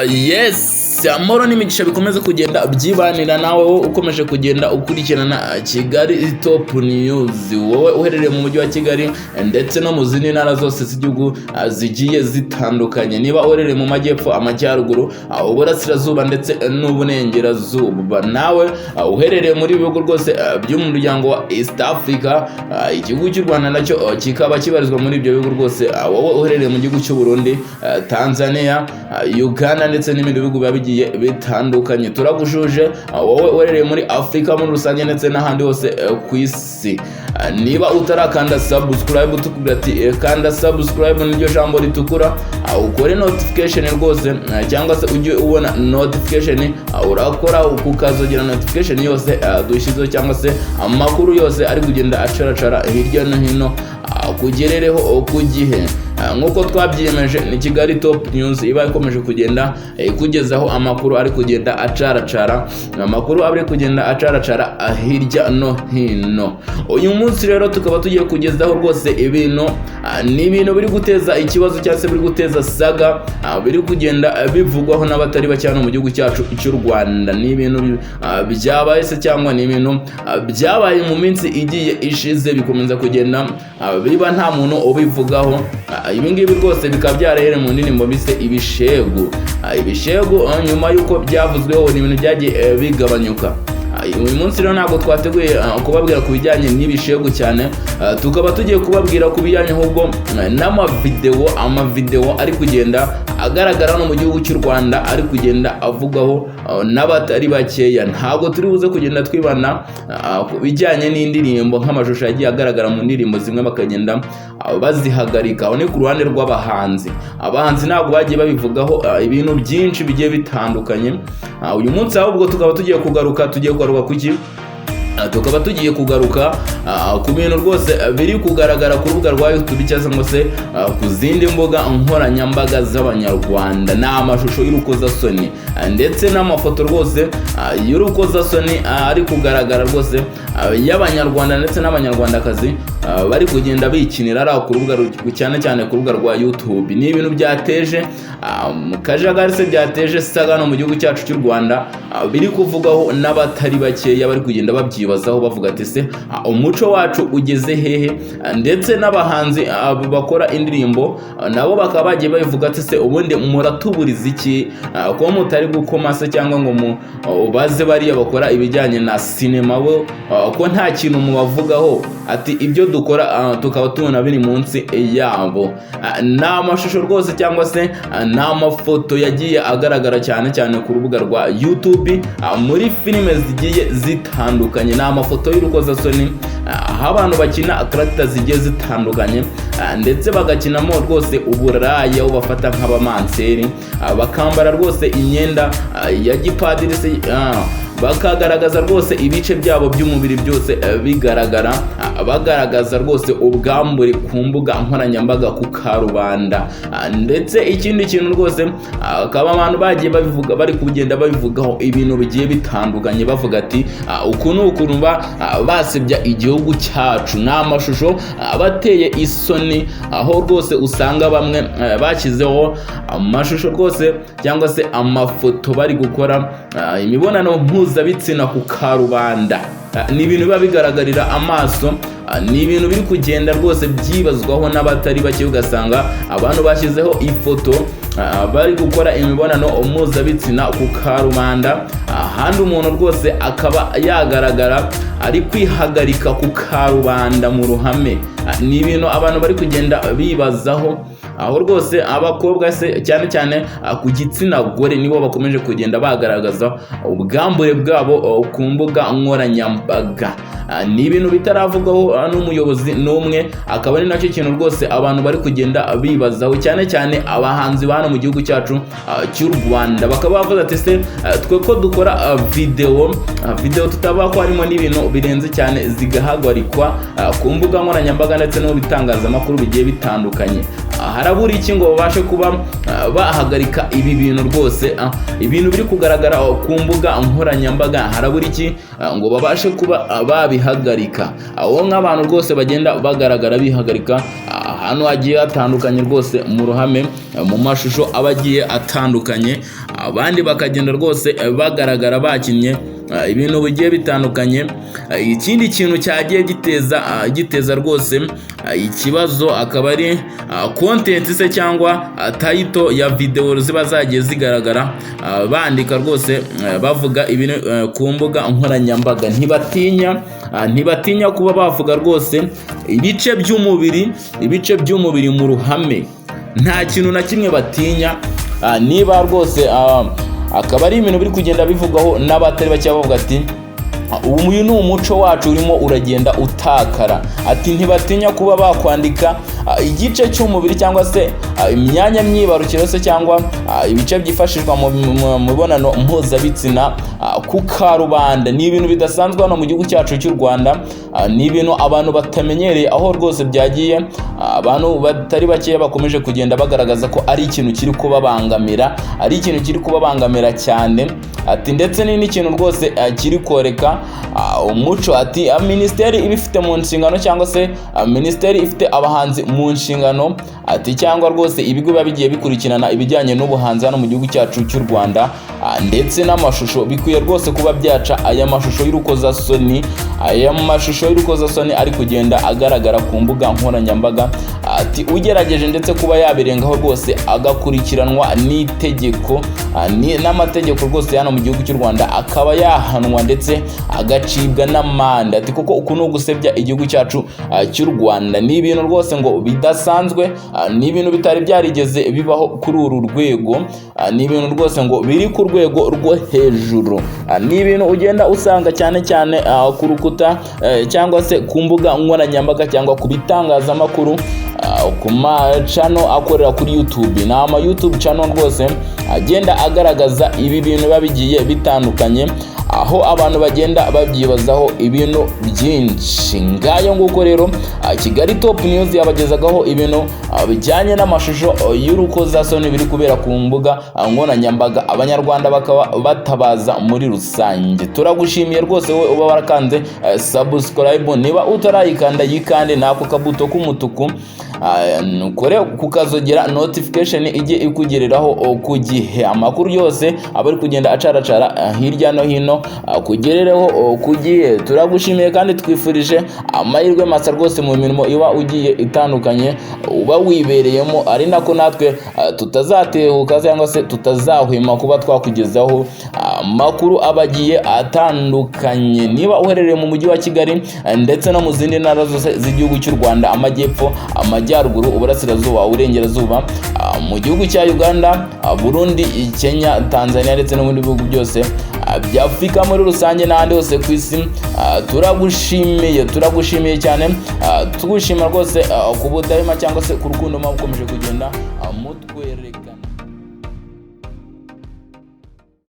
Yes, amoro n'imigisha bikomeza kugenda byibanira nawe ukomeje kugenda ukurikirana Kigali Top News. Wowe uherereye mu mujyi wa Kigali ndetse no mu zindi ntara zose z'igihugu zigiye zitandukanye. Niba uherereye mu majyepfo, amajyaruguru, uburasirazuba ndetse n'uburengerazuba, nawe uherereye muri bihugu rwose by'umuryango wa East Africa, igihugu cy'u Rwanda nacyo kikaba kibarizwa muri ibyo bihugu rwose. Wowe uherereye mu gihugu cy'u Burundi, Tanzania, Uganda ndetse n'ibindi bihugu bigiye bitandukanye, turagujuje. Wowe uherereye muri Afrika muri rusange ndetse n'ahandi hose ku isi, niba utarakanda subscribe, tukubwira ati kanda subscribe n'iryo jambo ritukura, ukore notification rwose, cyangwa se ujye ubona notification, urakora ukazogera notification yose dushizeho, cyangwa se amakuru yose ari kugenda acaracara hirya no hino kugerereho ku gihe. Nkuko twabyiyemeje, ni Kigali Top News iba ikomeje kugenda kugezaho amakuru ari kugenda acaracara, amakuru ari kugenda acaracara hirya no hino. Uyu munsi rero tukaba tugiye kugezaho rwose ibintu biri guteza ikibazo cyangwa se biri guteza saga, biri kugenda bivugwaho n'abatari bake hano mu gihugu cyacu cy'u Rwanda. Ni ibintu byabaye se cyangwa ni ibintu byabaye mu minsi igiye ishize, bikomeza kugenda biba nta muntu ubivugaho. Ibi ngibi rwose bikaba byarahereye mu ndirimbo bise Yibishegu. Yibishegu nyuma y'uko byavuzweho ni ibintu byagiye bigabanyuka. Uyu munsi rero ntabwo twateguye kubabwira ku bijyanye n'ibishegu cyane, tukaba tugiye kubabwira ku bijyanye ahubwo amavideo ari kugenda agaragara no mu gihugu cy'u Rwanda, ari kugenda avugwaho n'abatari bakeya. Ntabwo turi buze kugenda twibana ku bijyanye n'indirimbo nk'amashusho yagiye agaragara mu ndirimbo zimwe bakagenda bazihagarika. Aho ni ku ruhande rw'abahanzi. Abahanzi ntabwo bagiye babivugaho ibintu byinshi bigiye bitandukanye. Uyu munsi ahubwo tukaba tugiye kugaruka kuki? Tukaba tugiye kugaruka ku bintu rwose biri kugaragara ku rubuga rwa YouTube cyangwa se ku zindi mbuga nkoranyambaga z'abanyarwanda. Ni amashusho y'urukozasoni ndetse n'amafoto rwose y'urukozasoni ari kugaragara rwose y'abanyarwanda ndetse n'abanyarwandakazi bari kugenda bikinira ari ku rubuga cyane ku rubuga rwa YouTube. Ni ibintu byateje kajagari se, byateje saga no mu gihugu cyacu cy'u Rwanda, biri kuvugaho n'abatari bakeya bari kugenda babyibazaho bavuga ati se umuco wacu ugeze hehe? Ndetse n'abahanzi bakora indirimbo nabo bakaba bagiye babivuga ati se ubundi muratuburiza iki ko mutari gukoma se, cyangwa ngo baze bariya bakora ibijyanye na sinema bo ko nta kintu mubavugaho? Ati ibyo dukora tukaba tubona biri munsi yabo. Ni amashusho rwose cyangwa se ni amafoto yagiye agaragara cyane ku rubuga rwa YouTube muri filime zigiye zitandukanye. Ni amafoto y'urukozasoni aho abantu bakina characters zigiye zitandukanye, ndetse bagakinamo rwose uburaya, aho bafata nk'abamanseri bakambara rwose imyenda ya gipadiri se, bakagaragaza rwose ibice byabo by'umubiri byose bigaragara, bagaragaza rwose ubwambure ku mbuga nkoranyambaga ku karubanda. Ndetse ikindi kintu rwose akaba abantu bagiye babivuga, bari kugenda babivugaho ibintu bigiye bitandukanye, bavuga ati uku ni ukuntu basebya igihugu cyacu. Ni amashusho abateye isoni, aho rwose usanga bamwe bashyizeho amashusho rwose cyangwa se amafoto bari gukora imibonano mpuzabitsina ku karubanda. Ni ibintu biba bigaragarira amaso, ni ibintu biri kugenda rwose byibazwaho n'abatari bake, ugasanga abantu bashyizeho ifoto bari gukora imibonano mpuzabitsina ku karubanda, ahandi umuntu rwose akaba yagaragara ari kwihagarika ku karubanda mu ruhame. Ni ibintu abantu bari kugenda bibazaho, aho rwose abakobwa se cyane ku gitsina gore nibo bakomeje kugenda bagaragaza ubwambure bwabo ku mbuga nkoranyambaga. Ni ibintu bitaravugwaho n'umuyobozi n'umwe, akaba ari nacyo kintu rwose abantu bari kugenda bibazaho, cyane abahanzi bano mu gihugu cyacu cy'u Rwanda. Bakaba bavuga ati se twe ko dukora video tutaba ko harimo n'ibintu birenze cyane zigahagarikwa ku mbuga nkoranyambaga ndetse no bitangazamakuru bigiye bitandukanye, harabura iki ngo babashe kuba bahagarika ibi bintu rwose? Ibintu biri kugaragara ku mbuga nkoranyambaga, harabura iki ngo babashe kuba babihagarika? Aho nk'abantu rwose bagenda bagaragara bihagarika, ahantu hagiye hatandukanye rwose mu ruhame, mu mashusho abagiye atandukanye, abandi bakagenda rwose bagaragara bakinnye ibintu bigiye bitandukanye. Ikindi kintu cyagiye giteza rwose ikibazo akaba ari content se cyangwa title ya video ziba zagiye zigaragara, bandika rwose bavuga ibintu ku mbuga nkoranyambaga. Ntibatinya kuba bavuga rwose ibice by'umubiri mu ruhame, nta kintu na kimwe batinya. Niba rwose akaba ari ibintu biri kugenda bivugwaho n'abatari bake bavuga ati uyu ni umuco wacu urimo uragenda utakara. Ati ntibatinya kuba bakwandika igice cy'umubiri cyangwa se imyanya myibarukiro se cyangwa ibice byifashishwa mu mibonano mpuzabitsina ku karubanda. Ni ibintu bidasanzwe hano mu gihugu cyacu cy'u Rwanda, ni ibintu abantu batamenyereye, aho rwose byagiye abantu batari bake bakomeje kugenda bagaragaza ko ari ikintu kiri kubabangamira cyane. Ati ndetse n'ikintu rwose kiri koreka umuco. Ati minisiteri ibifite mu nshingano cyangwa se minisiteri ifite abahanzi mu nshingano, ati cyangwa rwose ibigo biba bigiye bikurikirana ibijyanye n'ubuhanzi hano mu gihugu cyacu cy'u Rwanda ndetse n'amashusho, bikwiye rwose kuba byaca aya mashusho y'urukozasoni ari kugenda agaragara ku mbuga nkoranyambaga. Ati ugerageje ndetse kuba yabirengaho rwose agakurikiranwa n'amategeko rwose hano mu gihugu cy'u Rwanda, akaba yahanwa ndetse agacibwa n'amande. Ati kuko uku ni ugusebya igihugu cyacu cy'u Rwanda. Ni ibintu rwose ngo bidasanzwe, ni ibintu bitari byarigeze bibaho kuri uru rwego, ni ibintu rwose ngo biri ku rwego rwo hejuru. Ni ibintu ugenda usanga cyane ku rukuta cyangwa se ku mbuga nkoranyambaga cyangwa ku bitangazamakuru, ku macano akorera kuri YouTube. Ni ama YouTube channel rwose agenda agaragaza ibi bintu biba bigiye bitandukanye, aho abantu bagenda babyibazaho ibintu byinshi. Ngayo nguko rero Kigali Top News yabagezagaho ibintu bijyanye n'amashusho y'urukozasoni biri kubera ku mbuga nkoranyambaga, abanyarwanda bakaba batabaza muri rusange. Turagushimiye rwose wowe uba warakanze subscribe, niba utarayikanda yikande nako kabuto k'umutuku, nukore kukazogera notification ijye ikugereraho ku gihe. Amakuru yose abari kugenda acaracara hirya no hino kugerereho ku gihe. Turagushimiye kandi twifurije amahirwe masa rwose mu mirimo iba ugiye itandukanye uba wibereyemo, ari nako natwe tutazatehuka cyangwa se tutazahwema kuba twakugezaho amakuru abagiye atandukanye. Niba uherereye mu mujyi wa Kigali ndetse no mu zindi ntara zose z'igihugu cy'u Rwanda, amajyepfo, amajyaruguru, uburasirazuba, uburengerazuba, mu gihugu cya Uganda, Burundi, Kenya, Tanzania ndetse no mu bihugu byose bya Afurika muri rusange n'ahandi hose ku isi, turagushimiye cyane, tugushima rwose ku budahema cyangwa se ku rukundo mukomeje kugenda mutwerekana.